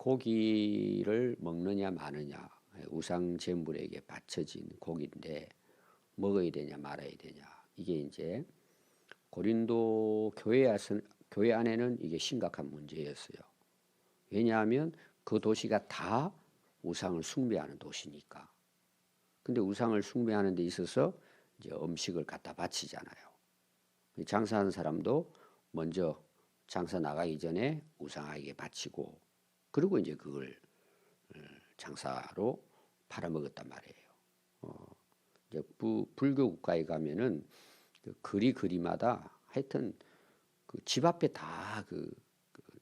고기를 먹느냐 마느냐, 우상 제물에게 바쳐진 고기인데 먹어야 되냐 말아야 되냐, 이게 이제 고린도 교회 안에는 이게 심각한 문제였어요. 왜냐하면 그 도시가 다 우상을 숭배하는 도시니까. 근데 우상을 숭배하는 데 있어서 이제 음식을 갖다 바치잖아요. 장사하는 사람도 먼저 장사 나가기 전에 우상에게 바치고, 그리고 이제 그걸 장사로 팔아먹었단 말이에요. 이제 불교 국가에 가면은 그 거리마다 하여튼 그 집 앞에 다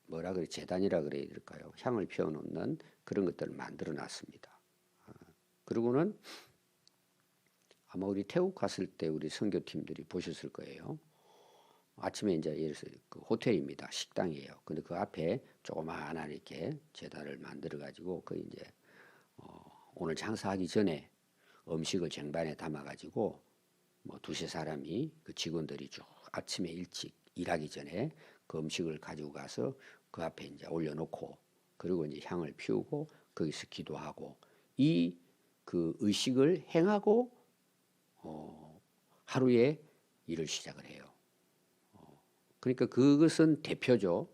뭐라 그래, 제단이라 그래야 될까요? 향을 피워놓는 그런 것들을 만들어 놨습니다. 그리고는 아마 우리 태국 갔을 때 우리 선교팀들이 보셨을 거예요. 아침에 이제 예를 들어서 그 호텔입니다. 식당이에요. 근데 그 앞에 조그마한 이렇게 제단을 만들어 가지고 그 이제 오늘 장사하기 전에 음식을 쟁반에 담아 가지고 뭐 두세 사람이 그 직원들이 쭉 아침에 일찍 일하기 전에 그 음식을 가지고 가서 그 앞에 이제 올려놓고, 그리고 이제 향을 피우고 거기서 기도하고, 이 그 의식을 행하고 하루에 일을 시작을 해요. 그러니까 그것은 대표죠.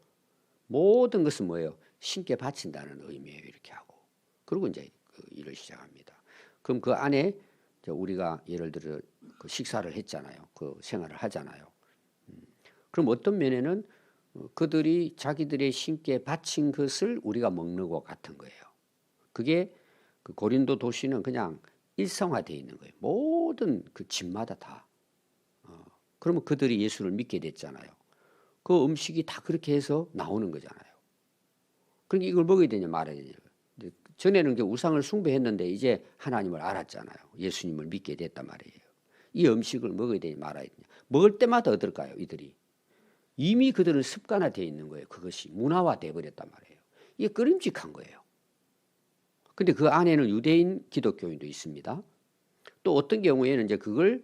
모든 것은 뭐예요? 신께 바친다는 의미예요. 이렇게 하고. 그리고 이제 그 일을 시작합니다. 그럼 그 안에 우리가 예를 들어 그 식사를 했잖아요. 그 생활을 하잖아요. 그럼 어떤 면에는 그들이 자기들의 신께 바친 것을 우리가 먹는 것 같은 거예요. 그게 그 고린도 도시는 그냥 일성화되어 있는 거예요. 모든 그 집마다 다. 그러면 그들이 예수를 믿게 됐잖아요. 그 음식이 다 그렇게 해서 나오는 거잖아요. 그러니까 이걸 먹어야 되냐 말아야 되냐. 전에는 이제 우상을 숭배했는데 이제 하나님을 알았잖아요. 예수님을 믿게 됐단 말이에요. 이 음식을 먹어야 되냐 말아야 되냐. 먹을 때마다 어떨까요? 이들이. 이미 그들은 습관화되어 있는 거예요. 그것이 문화화되어 버렸단 말이에요. 이게 끄림직한 거예요. 근데 그 안에는 유대인 기독교인도 있습니다. 또 어떤 경우에는 이제 그걸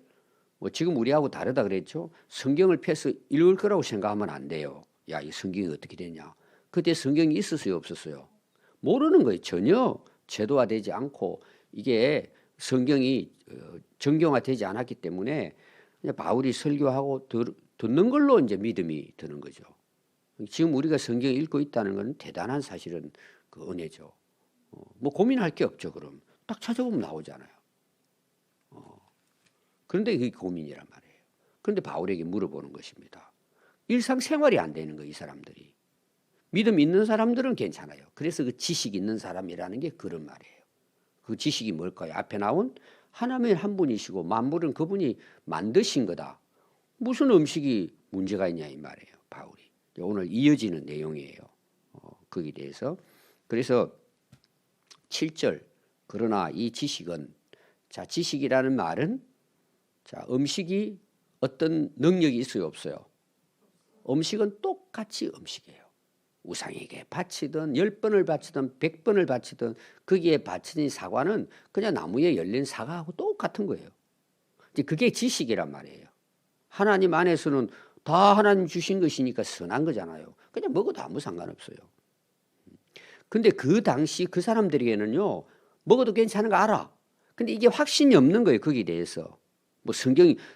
뭐 지금 우리하고 다르다 그랬죠. 성경을 펴서 읽을 거라고 생각하면 안 돼요. 야, 이 성경이 어떻게 되냐. 그때 성경이 있었어요, 없었어요? 모르는 거예요. 전혀 제도화되지 않고 이게 성경이 정경화되지 않았기 때문에 그냥 바울이 설교하고 듣는 걸로 이제 믿음이 드는 거죠. 지금 우리가 성경을 읽고 있다는 건 대단한 사실은 그 은혜죠. 뭐 고민할 게 없죠. 그럼 딱 찾아보면 나오잖아요. 그런데 그게 고민이란 말이에요. 그런데 바울에게 물어보는 것입니다. 일상생활이 안 되는 거예요. 이 사람들이. 믿음 있는 사람들은 괜찮아요. 그래서 그 지식 있는 사람이라는 게 그런 말이에요. 그 지식이 뭘까요? 앞에 나온 하나님의 한 분이시고 만물은 그분이 만드신 거다. 무슨 음식이 문제가 있냐 이 말이에요. 바울이. 오늘 이어지는 내용이에요. 거기에 대해서. 그래서 7절. 그러나 이 지식은, 자, 지식이라는 말은, 자, 음식이 어떤 능력이 있어요, 없어요? 음식은 똑같이 음식이에요. 우상에게 바치든 10번을 바치든 100번을 바치든 거기에 바치는 사과는 그냥 나무에 열린 사과하고 똑같은 거예요. 이제 그게 지식이란 말이에요. 하나님 안에서는 다 하나님 주신 것이니까 선한 거잖아요. 그냥 먹어도 아무 상관없어요. 근데 그 당시 그 사람들에게는요, 먹어도 괜찮은 거 알아. 근데 이게 확신이 없는 거예요, 거기에 대해서. 뭐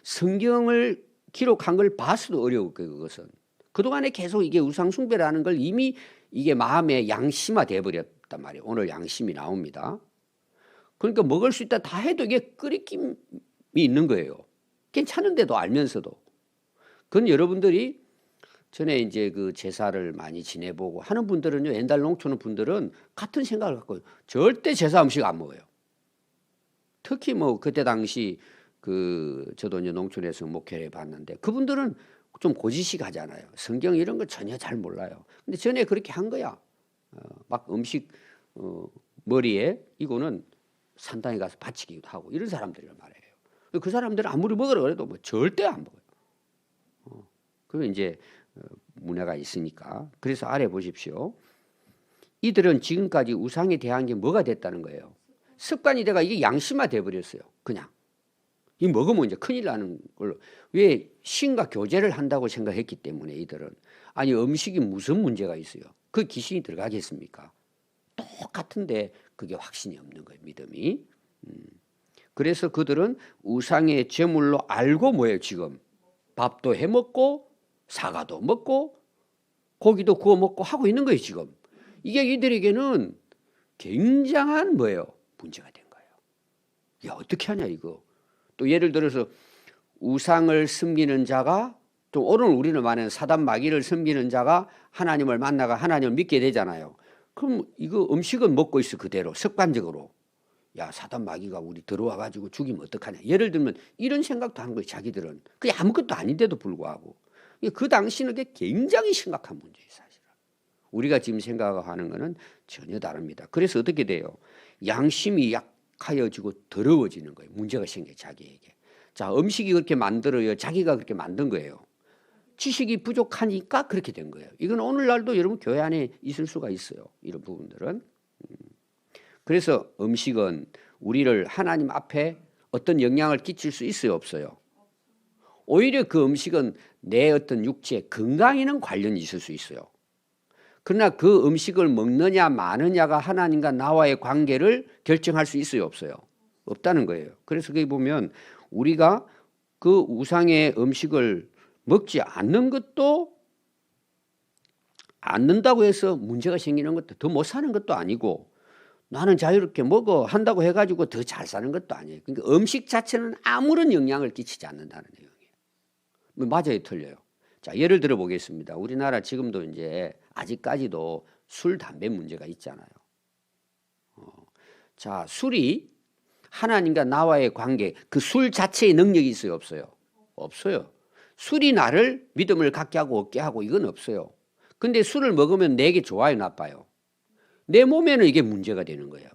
성경을 기록한 걸 봐서도 어려울 거예요, 그것은. 그동안에 계속 이게 우상숭배라는 걸 이미 이게 마음에 양심화되어 버렸단 말이에요. 오늘 양심이 나옵니다. 그러니까 먹을 수 있다 다 해도 이게 끓임이 있는 거예요. 괜찮은데도 알면서도. 그건 여러분들이 전에 이제 그 제사를 많이 지내보고 하는 분들은요, 옛날 농촌 분들은 같은 생각을 갖고 절대 제사 음식 안 먹어요. 특히 뭐 그때 당시 저도 이제 농촌에서 목회를 봤는데 그분들은 좀 고지식하잖아요. 성경 이런 거 전혀 잘 몰라요. 근데 전에 그렇게 한 거야. 막 음식 머리에 이거는 산당에 가서 바치기도 하고 이런 사람들이란 말이에요. 그 사람들은 아무리 먹으라 그래도 뭐 절대 안 먹어요. 그게 이제 문화가 있으니까. 그래서 아래 보십시오. 이들은 지금까지 우상에 대한 게 뭐가 됐다는 거예요? 습관이 돼가 이게 양심화돼 버렸어요. 그냥. 이 먹으면 이제 큰일 나는 걸로. 왜 신과 교제를 한다고 생각했기 때문에 이들은. 아니 음식이 무슨 문제가 있어요? 그 귀신이 들어가겠습니까? 똑같은데 그게 확신이 없는 거예요. 믿음이. 그래서 그들은 우상의 제물로 알고 뭐예요 지금. 밥도 해먹고 사과도 먹고 고기도 구워 먹고 하고 있는 거예요 지금. 이게 이들에게는 굉장한 뭐예요 문제가 된 거예요. 야 어떻게 하냐 이거. 또 예를 들어서 우상을 섬기는 자가 또 오늘 우리는 말하는 사단 마귀를 섬기는 자가 하나님을 만나가 하나님을 믿게 되잖아요. 그럼 이거 음식은 먹고 있어 그대로 습관적으로. 야 사단 마귀가 우리 들어와 가지고 죽이면 어떡하냐. 예를 들면 이런 생각도 하는 거예요 자기들은. 그게 아무것도 아닌데도 불구하고. 그 당시는 그게 굉장히 심각한 문제예요 사실은. 우리가 지금 생각하는 거는 전혀 다릅니다. 그래서 어떻게 돼요? 양심이 약하여지고 더러워지는 거예요. 문제가 생겨요 자기에게. 자 음식이 그렇게 만들어요. 자기가 그렇게 만든 거예요. 지식이 부족하니까 그렇게 된 거예요. 이건 오늘날도 여러분 교회 안에 있을 수가 있어요. 이런 부분들은. 그래서 음식은 우리를 하나님 앞에 어떤 영향을 끼칠 수 있어요 없어요? 오히려 그 음식은 내 어떤 육체 건강에는 관련이 있을 수 있어요. 그러나 그 음식을 먹느냐 마느냐가 하나님과 나와의 관계를 결정할 수 있어요 없어요? 없다는 거예요. 그래서 거기 보면 우리가 그 우상의 음식을 먹지 않는 것도 않는다고 해서 문제가 생기는 것도 더 못 사는 것도 아니고 나는 자유롭게 먹어 한다고 해가지고 더 잘 사는 것도 아니에요. 그러니까 음식 자체는 아무런 영향을 끼치지 않는다는 내용이에요. 맞아요 틀려요. 자 예를 들어 보겠습니다. 우리나라 지금도 이제 아직까지도 술 담배 문제가 있잖아요. 자 술이 하나님과 나와의 관계 그 술 자체의 능력이 있어요 없어요? 없어요. 술이 나를 믿음을 갖게 하고 없게 하고 이건 없어요. 근데 술을 먹으면 내게 좋아요 나빠요? 내 몸에는 이게 문제가 되는 거예요.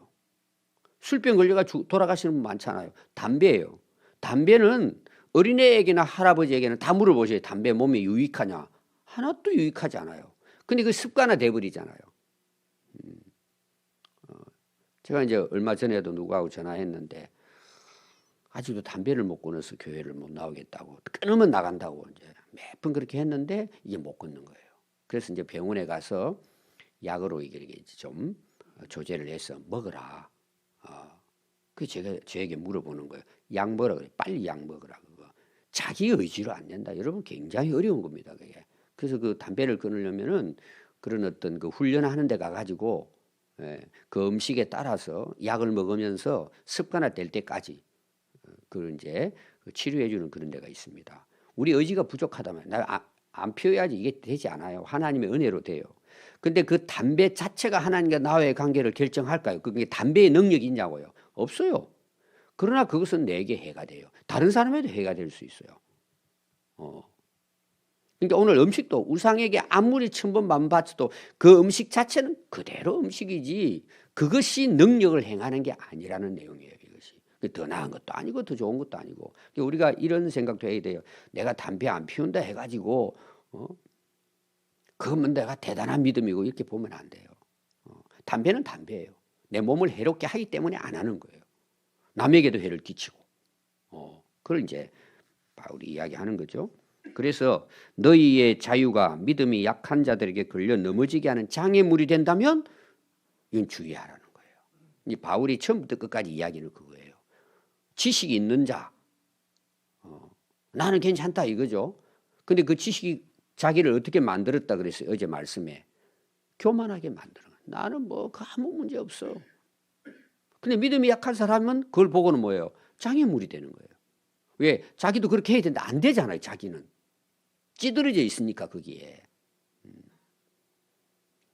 술병 걸려가 돌아가시는 분 많잖아요. 담배예요. 담배는 어린애에게나 할아버지에게는 다 물어보세요. 담배 몸에 유익하냐? 하나도 유익하지 않아요. 근데 그 습관화 돼버리잖아요. 제가 이제 얼마 전에도 누구하고 전화했는데 아직도 담배를 못 끊어서 교회를 못 나오겠다고 끊으면 나간다고 이제 몇 번 그렇게 했는데 이게 못 끊는 거예요. 그래서 이제 병원에 가서 약으로 이게 좀 조제를 해서 먹어라. 그 저에게 물어보는 거예요. 약 먹으라 그래. 빨리 약 먹으라 그거. 자기 의지로 안 된다. 여러분 굉장히 어려운 겁니다. 그게. 그래서 그 담배를 끊으려면은 그런 어떤 그 훈련하는 데 가가지고 그 음식에 따라서 약을 먹으면서 습관화될 때까지 그 이제 치료해주는 그런 데가 있습니다. 우리 의지가 부족하다면 안 피워야지 이게 되지 않아요. 하나님의 은혜로 돼요. 근데 그 담배 자체가 하나님과 나와의 관계를 결정할까요? 그게 담배의 능력이 있냐고요? 없어요. 그러나 그것은 내게 해가 돼요. 다른 사람에도 해가 될 수 있어요. 그러니까 오늘 음식도 우상에게 아무리 천번 만받쳐도 그 음식 자체는 그대로 음식이지 그것이 능력을 행하는 게 아니라는 내용이에요. 이것이. 더 나은 것도 아니고 더 좋은 것도 아니고. 우리가 이런 생각도 해야 돼요. 내가 담배 안 피운다 해가지고 그러면 내가 대단한 믿음이고 이렇게 보면 안 돼요. 담배는 담배예요. 내 몸을 해롭게 하기 때문에 안 하는 거예요. 남에게도 해를 끼치고. 그걸 이제 바울이 이야기하는 거죠. 그래서 너희의 자유가 믿음이 약한 자들에게 걸려 넘어지게 하는 장애물이 된다면 이건 주의하라는 거예요. 이 바울이 처음부터 끝까지 이야기는 그거예요. 지식이 있는 자, 나는 괜찮다 이거죠. 근데 그 지식이 자기를 어떻게 만들었다 그랬어요. 어제 말씀에. 교만하게 만들어. 나는 뭐 아무 문제 없어. 근데 믿음이 약한 사람은 그걸 보고는 뭐예요? 장애물이 되는 거예요. 왜? 자기도 그렇게 해야 되는데 안 되잖아요. 자기는. 찌들어져 있으니까 거기에.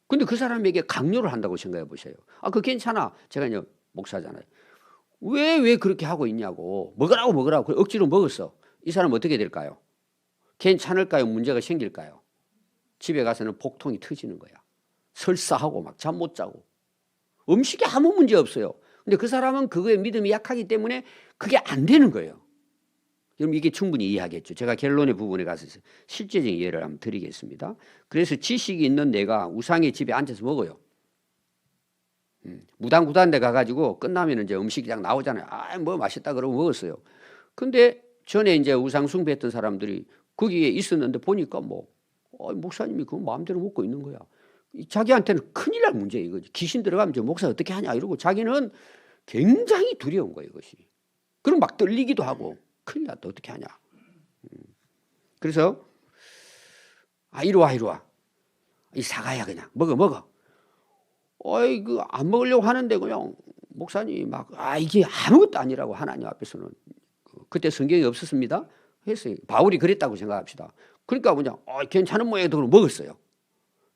근데 그 사람에게 강요를 한다고 생각해 보세요. 그거 괜찮아. 제가 이제 목사잖아요. 왜 그렇게 하고 있냐고. 먹으라고 억지로 먹었어. 이 사람 어떻게 될까요? 괜찮을까요? 문제가 생길까요? 집에 가서는 복통이 터지는 거야. 설사하고 막 잠 못 자고. 음식에 아무 문제 없어요. 근데 그 사람은 그거에 믿음이 약하기 때문에 그게 안 되는 거예요. 여러분 이게 충분히 이해하겠죠. 제가 결론의 부분에 가서 실제적인 예를 한번 드리겠습니다. 그래서 지식이 있는 내가 우상의 집에 앉아서 먹어요. 무당구단 데 가가지고 끝나면 이제 음식장 나오잖아요. 뭐 맛있다 그러고 먹었어요. 근데 전에 이제 우상 숭배했던 사람들이 거기에 있었는데 보니까 목사님이 그거 마음대로 먹고 있는 거야. 자기한테는 큰일 날 문제예요. 이거지. 귀신 들어가면 저 목사 어떻게 하냐 이러고 자기는 굉장히 두려운 거예요. 이것이. 그럼 막 떨리기도 하고 큰일 났다 어떻게 하냐. 그래서 이리 와 이리 와. 이 사과야 그냥 먹어. 어이 그 안 먹으려고 하는데 그냥 목사님 막 이게 아무것도 아니라고 하나님 앞에서는 그때 성경이 없었습니다. 했어요. 바울이 그랬다고 생각합시다. 그러니까 그냥 괜찮은 모양이도 먹었어요.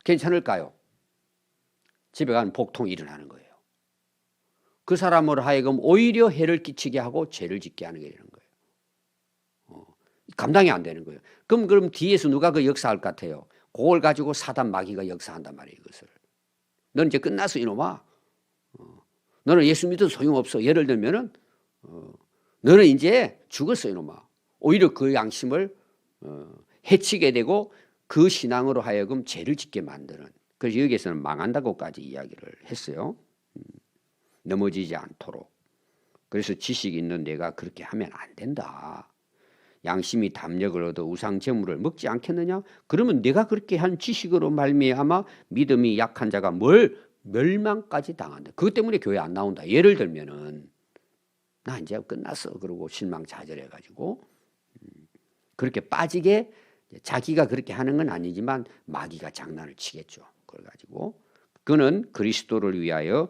괜찮을까요? 집에 가면 복통이 일어나는 거예요. 그 사람으로 하여금 오히려 해를 끼치게 하고 죄를 짓게 하는 게 이런 거예요. 감당이 안 되는 거예요. 그럼 뒤에서 누가 그 역사할 것 같아요? 그걸 가지고 사단 마귀가 역사한단 말이에요. 이것을. 너는 이제 끝났어 이놈아. 너는 예수 믿어도 소용없어. 예를 들면은 너는 이제 죽었어 이놈아. 오히려 그 양심을 해치게 되고 그 신앙으로 하여금 죄를 짓게 만드는. 그래서 여기에서는 망한다고까지 이야기를 했어요. 넘어지지 않도록. 그래서 지식이 있는 내가 그렇게 하면 안 된다. 양심이 담력을 얻어 우상 제물을 먹지 않겠느냐? 그러면 내가 그렇게 한 지식으로 말미암아 믿음이 약한 자가 멸망까지 당한다. 그것 때문에 교회 안 나온다. 예를 들면은 나 이제 끝났어. 그러고 실망좌절해 가지고 그렇게 빠지게 자기가 그렇게 하는 건 아니지만 마귀가 장난을 치겠죠. 그래 가지고 그는 그리스도를 위하여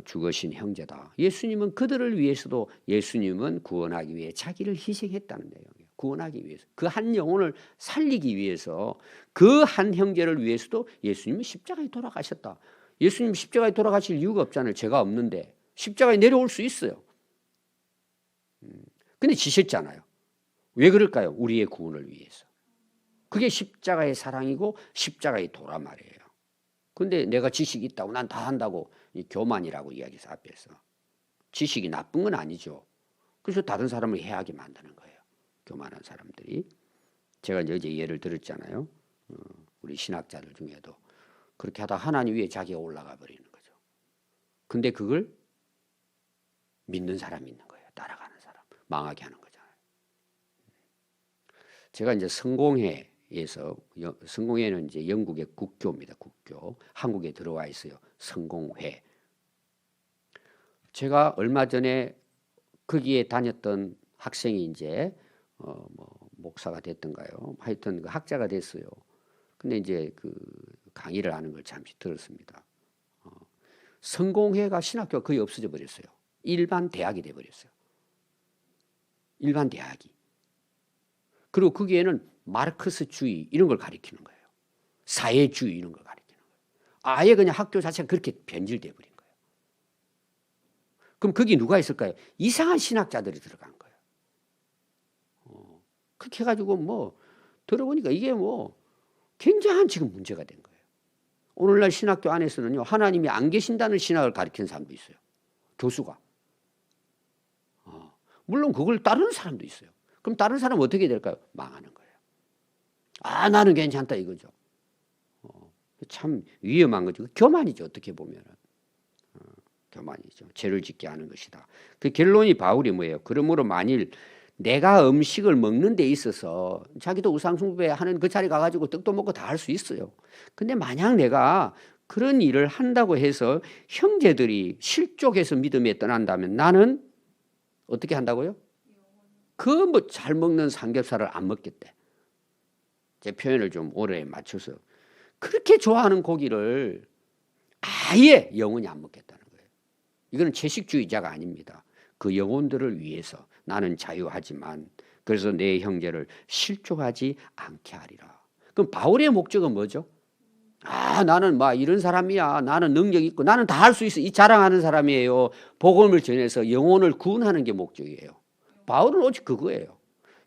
죽으신 형제다. 예수님은 그들을 위해서도 예수님은 구원하기 위해 자기를 희생했다는 내용이에요. 구원하기 위해서. 그 한 영혼을 살리기 위해서 그 한 형제를 위해서도 예수님은 십자가에 돌아가셨다. 예수님 십자가에 돌아가실 이유가 없잖아요. 죄가 없는데. 십자가에 내려올 수 있어요. 근데 지셨잖아요. 왜 그럴까요? 우리의 구원을 위해서. 그게 십자가의 사랑이고 십자가의 도라 말이에요. 근데 내가 지식이 있다고 난 다 한다고 이 교만이라고 이야기해서 앞에서. 지식이 나쁜 건 아니죠. 그래서 다른 사람을 해하게 만드는 거예요. 교만한 사람들이. 제가 이제 예를 들었잖아요. 우리 신학자들 중에도 그렇게 하다 하나님 위에 자기가 올라가 버리는 거죠. 근데 그걸 믿는 사람이 있는 거예요. 따라가는 사람. 망하게 하는 거잖아요. 제가 이제 성공회에서 성공회는 이제 영국의 국교입니다. 국교. 한국에 들어와 있어요. 성공회. 제가 얼마 전에 거기에 다녔던 학생이 이제 목사가 됐던가요? 하여튼 그 학자가 됐어요. 근데 이제 그 강의를 하는 걸 잠시 들었습니다. 성공회가 신학교가 거의 없어져 버렸어요. 일반 대학이 돼 버렸어요. 일반 대학이. 그리고 거기에는 마르크스주의 이런 걸 가리키는 거예요. 사회주의 이런 걸 가리키는 거예요. 아예 그냥 학교 자체가 그렇게 변질돼 버린 거예요. 그럼 거기 누가 있을까요? 이상한 신학자들이 들어간 거예요. 그렇게 해가지고 들어보니까 이게 굉장한 지금 문제가 된 거예요. 오늘날 신학교 안에서는요, 하나님이 안 계신다는 신학을 가리키는 사람도 있어요. 교수가. 물론 그걸 따르는 사람도 있어요. 그럼 다른 사람은 어떻게 될까요? 망하는 거예요. 나는 괜찮다 이거죠. 참 위험한 거죠. 교만이죠. 어떻게 보면은. 교만이죠. 죄를 짓게 하는 것이다. 그 결론이 바울이 뭐예요? 그러므로 만일 내가 음식을 먹는 데 있어서 자기도 우상숭배하는 그 자리 가가지고 떡도 먹고 다 할 수 있어요. 근데 만약 내가 그런 일을 한다고 해서 형제들이 실족해서 믿음에 떠난다면 나는 어떻게 한다고요? 그 잘 먹는 삼겹살을 안 먹겠대. 제 표현을 좀 오래 맞춰서 그렇게 좋아하는 고기를 아예 영원히 안 먹겠다는 거예요. 이거는 채식주의자가 아닙니다. 그 영혼들을 위해서 나는 자유하지만 그래서 내 형제를 실족하지 않게 하리라. 그럼 바울의 목적은 뭐죠? 나는 이런 사람이야. 나는 능력 있고 나는 다 할 수 있어. 이 자랑하는 사람이에요. 복음을 전해서 영혼을 구원하는 게 목적이에요. 바울은 오직 그거예요.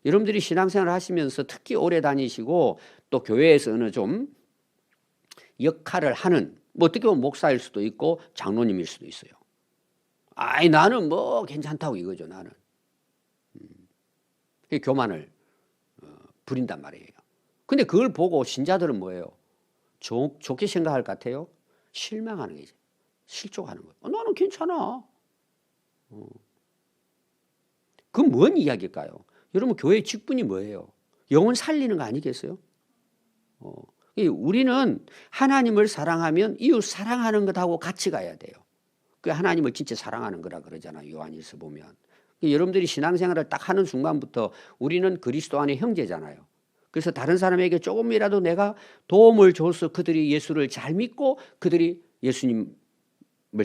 여러분들이 신앙생활을 하시면서 특히 오래 다니시고 또 교회에서는 좀 역할을 하는 어떻게 보면 목사일 수도 있고 장로님일 수도 있어요. 나는 괜찮다고 이거죠. 나는. 교만을 부린단 말이에요. 근데 그걸 보고 신자들은 뭐예요? 좋게 생각할 것 같아요? 실망하는 거죠. 실족하는 거예요. 나는 괜찮아. 그건 뭔 이야기일까요? 여러분 교회의 직분이 뭐예요? 영혼 살리는 거 아니겠어요? 우리는 하나님을 사랑하면 이웃 사랑하는 것하고 같이 가야 돼요. 그 하나님을 진짜 사랑하는 거라 그러잖아요. 요한일서 보면. 여러분들이 신앙생활을 딱 하는 순간부터 우리는 그리스도 안에 형제잖아요. 그래서 다른 사람에게 조금이라도 내가 도움을 줘서 그들이 예수를 잘 믿고 그들이 예수님을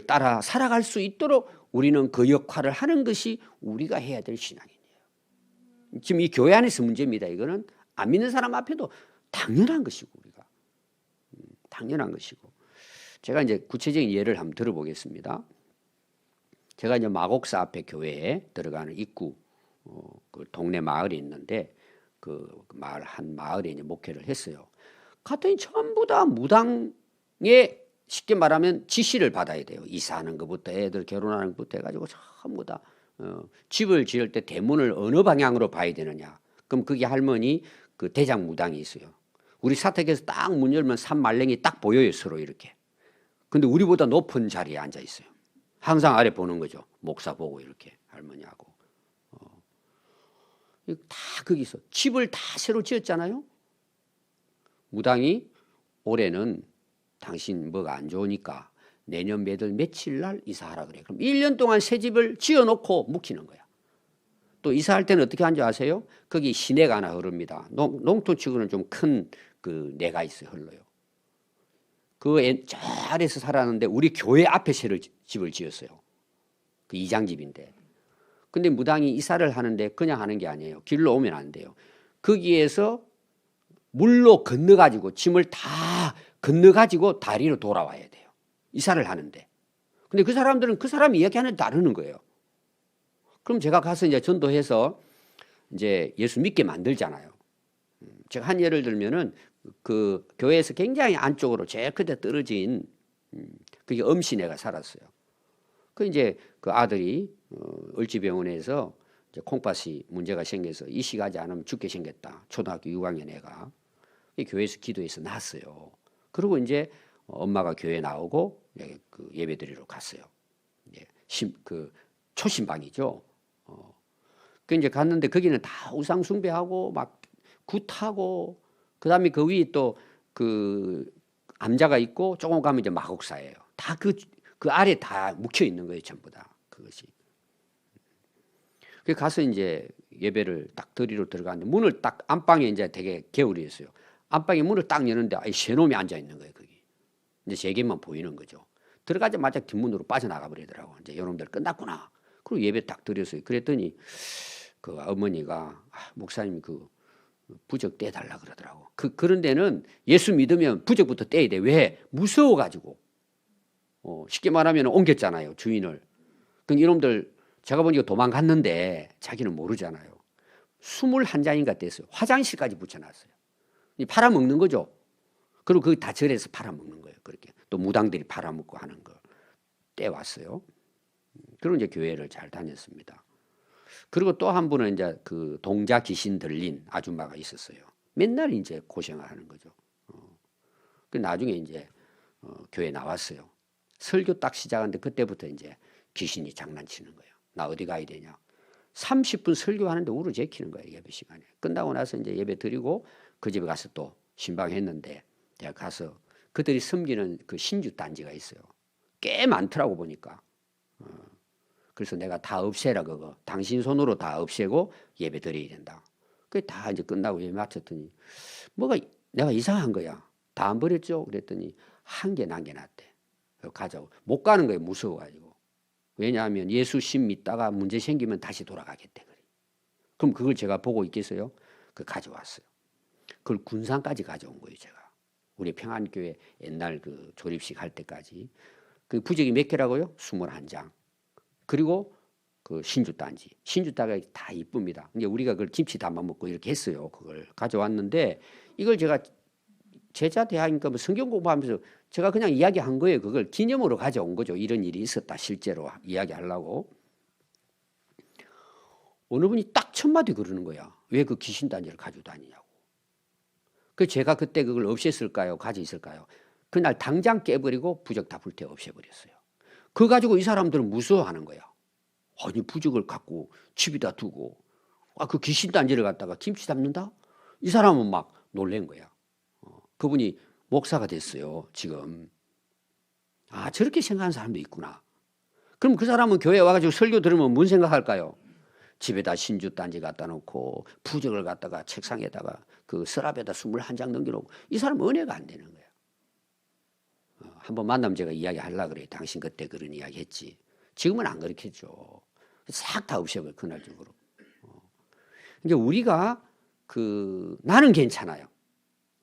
따라 살아갈 수 있도록 우리는 그 역할을 하는 것이 우리가 해야 될 신앙이에요. 지금 이 교회 안에서 문제입니다. 이거는 안 믿는 사람 앞에도 당연한 것이고 우리가 당연한 것이고. 제가 이제 구체적인 예를 한번 들어보겠습니다. 제가 이제 마곡사 앞에 교회에 들어가는 입구 그 동네 마을이 있는데 그 마을 한 마을에 이제 목회를 했어요. 갔더니 전부 다 무당에 쉽게 말하면 지시를 받아야 돼요. 이사하는 것부터 애들 결혼하는 것부터 해가지고 전부 다 집을 지을 때 대문을 어느 방향으로 봐야 되느냐. 그럼 그게 할머니 그 대장 무당이 있어요. 우리 사택에서 딱 문 열면 산말랭이 딱 보여요. 서로 이렇게. 근데 우리보다 높은 자리에 앉아 있어요. 항상 아래 보는 거죠. 목사 보고 이렇게 할머니하고. 다 거기서 집을 다 새로 지었잖아요. 무당이 올해는 당신 뭐가 안 좋으니까 내년 몇월 며칠 날 이사하라 그래. 그럼 1년 동안 새 집을 지어놓고 묵히는 거야. 또 이사할 때는 어떻게 하는지 아세요? 거기 시내가 하나 흐릅니다. 농토치고는 좀 큰 그 내가 있어요. 흘러요. 저 아래서 살았는데 우리 교회 앞에 새로 집을 지었어요. 그 이장집인데. 근데 무당이 이사를 하는데 그냥 하는 게 아니에요. 길로 오면 안 돼요. 거기에서 물로 건너가지고 짐을 다 건너가지고 다리로 돌아와야 돼요. 이사를 하는데. 근데 그 사람들은 그 사람 이야기하는 다르는 거예요. 그럼 제가 가서 이제 전도해서 이제 예수 믿게 만들잖아요. 제가 한 예를 들면은 그 교회에서 굉장히 안쪽으로 제일 끝에 떨어진 그게 엄시내가 살았어요. 그 이제 그 아들이 을지병원에서 이제 콩팥이 문제가 생겨서 이식하지 않으면 죽게 생겼다. 초등학교 6학년 애가 교회에서 기도해서 났어요. 그리고 이제 엄마가 교회 나오고 그 예배드리러 갔어요. 그 초신방이죠. 그 이제 갔는데 거기는 다 우상 숭배하고 막 굿하고 그다음에 그 위에 또 그 암자가 있고 조금 가면 이제 마곡사예요. 다 그 아래 다 묵혀 있는 거예요, 전부 다 그것이. 그 가서 이제 예배를 딱 드리러 들어갔는데 문을 딱 안방에 이제 되게 개울이었어요. 안방에 문을 딱 여는데 세 놈이 앉아 있는 거예요, 거기. 이제 세 개만 보이는 거죠. 들어가자마자 뒷문으로 빠져나가 버리더라고. 이제 이놈들 끝났구나. 그리고 예배 딱 드렸어요. 그랬더니 그 어머니가 목사님 그 부적 떼달라 그러더라고. 그런 데는 예수 믿으면 부적부터 떼야 돼. 왜? 무서워가지고. 쉽게 말하면 옮겼잖아요, 주인을. 그럼 이놈들 제가 보니까 도망갔는데 자기는 모르잖아요. 21잔인가 뗐어요. 화장실까지 붙여놨어요. 팔아먹는 거죠. 그리고 그거 다 절에서 팔아먹는 거예요. 그렇게. 또 무당들이 팔아먹고 하는 거 떼왔어요. 그리고 이제 교회를 잘 다녔습니다. 그리고 또 한 분은 이제 그 동자 귀신 들린 아줌마가 있었어요. 맨날 이제 고생을 하는 거죠. 그 나중에 이제 교회 나왔어요. 설교 딱 시작하는데 그때부터 이제 귀신이 장난치는 거예요. 나 어디 가야 되냐. 30분 설교하는데 우르제키는 거예요. 예배 시간에. 끝나고 나서 이제 예배 드리고 그 집에 가서 또 신방했는데 제가 가서 그들이 섬기는 그 신주 단지가 있어요. 꽤 많더라고 보니까. 그래서 내가 다 없애라 그거. 당신 손으로 다 없애고 예배 드려야 된다. 그게 다 이제 끝나고 예배 마쳤더니 뭐가 내가 이상한 거야. 다 안 버렸죠? 그랬더니 한 개 남겨놨대. 가자고. 못 가는 거예요. 무서워가지고. 왜냐하면 예수 신 믿다가 문제 생기면 다시 돌아가겠대. 그럼 그걸 제가 보고 있겠어요? 그걸 가져왔어요. 그걸 군산까지 가져온 거예요. 제가. 우리 평안교회 옛날 그 조립식 할 때까지. 그 부적이 몇 개라고요? 21장. 그리고 그 신주단지. 신주단가 다 이쁩니다. 이제 우리가 그걸 김치 담아 먹고 이렇게 했어요. 그걸 가져왔는데 이걸 제가 제자 대학이니까 뭐 성경 공부하면서 제가 그냥 이야기한 거예요. 그걸 기념으로 가져온 거죠. 이런 일이 있었다. 실제로 이야기하려고. 어느 분이 딱 첫 마디 그러는 거야. 왜 그 귀신단지를 가지고 다니냐고. 그 제가 그때 그걸 없앴을까요? 가지고 있을까요? 그날 당장 깨버리고 부적 다 불태워 없애버렸어요. 그거 가지고 이 사람들은 무서워하는 거야. 아니 부적을 갖고 집에다 두고 그 귀신단지를 갖다가 김치 담는다? 이 사람은 막 놀란 거야. 그분이 목사가 됐어요. 지금. 아, 저렇게 생각하는 사람도 있구나. 그럼 그 사람은 교회에 와가지고 설교 들으면 뭔 생각할까요? 집에다 신주 단지 갖다 놓고 부적을 갖다가 책상에다가 그 서랍에다 21장 넘겨놓고 이 사람 은혜가 안 되는 거예요. 한번 만나면 제가 이야기하려고 그래요. 당신 그때 그런 이야기 했지. 지금은 안 그렇겠죠. 싹 다 없애버려요. 그날적으로. 그러니까 우리가 나는 괜찮아요.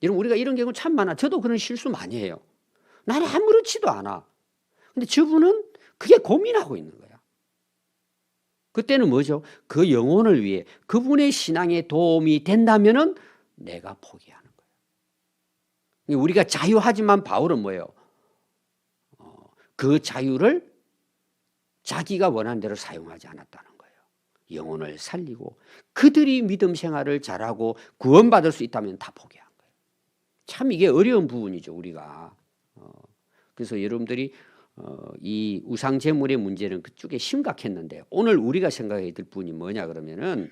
여러분 우리가 이런 경우 참 많아. 저도 그런 실수 많이 해요. 나는 아무렇지도 않아. 근데 저분은 그게 고민하고 있는 거야. 그때는 뭐죠? 그 영혼을 위해 그분의 신앙에 도움이 된다면은 내가 포기하는 거예요. 우리가 자유하지만 바울은 뭐예요? 그 자유를 자기가 원하는 대로 사용하지 않았다는 거예요. 영혼을 살리고 그들이 믿음 생활을 잘하고 구원받을 수 있다면 다 포기한 거예요. 참 이게 어려운 부분이죠, 우리가. 그래서 여러분들이 이 우상 제물의 문제는 그쪽에 심각했는데 오늘 우리가 생각해야 될 부분이 뭐냐 그러면은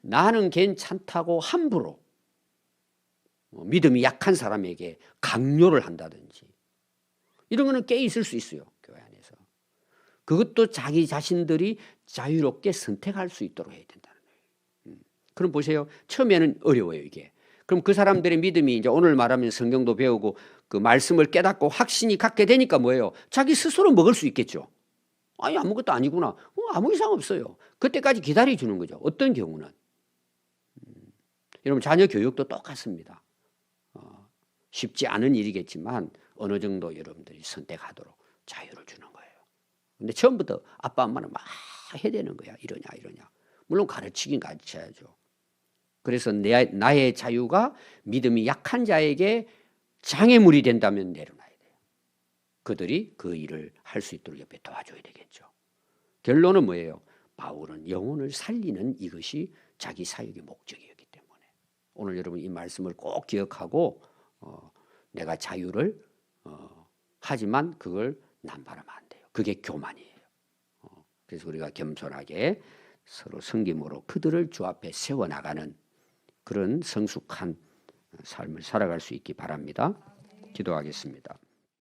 나는 괜찮다고 함부로 믿음이 약한 사람에게 강요를 한다든지 이런 거는 꽤 있을 수 있어요, 교회 안에서. 그것도 자기 자신들이 자유롭게 선택할 수 있도록 해야 된다는 거예요. 그럼 보세요. 처음에는 어려워요, 이게. 그럼 그 사람들의 믿음이 이제 오늘 말하면 성경도 배우고 그 말씀을 깨닫고 확신이 갖게 되니까 뭐예요? 자기 스스로 먹을 수 있겠죠. 아니 아무것도 아니구나. 아무 이상 없어요. 그때까지 기다려주는 거죠. 어떤 경우는. 여러분 자녀 교육도 똑같습니다. 쉽지 않은 일이겠지만 어느 정도 여러분들이 선택하도록 자유를 주는 거예요. 근데 처음부터 아빠 엄마는 막 해야 되는 거야. 이러냐. 물론 가르치긴 가르쳐야죠. 그래서 나의 자유가 믿음이 약한 자에게 장애물이 된다면 내려놔야 돼요. 그들이 그 일을 할 수 있도록 옆에 도와줘야 되겠죠. 결론은 뭐예요? 바울은 영혼을 살리는 이것이 자기 사역의 목적이었기 때문에 오늘 여러분 이 말씀을 꼭 기억하고 내가 자유를 하지만 그걸 남발하면 안 돼요. 그게 교만이에요. 그래서 우리가 겸손하게 서로 섬김으로 그들을 주 앞에 세워나가는 그런 성숙한 삶을 살아갈 수 있기 바랍니다. 기도하겠습니다.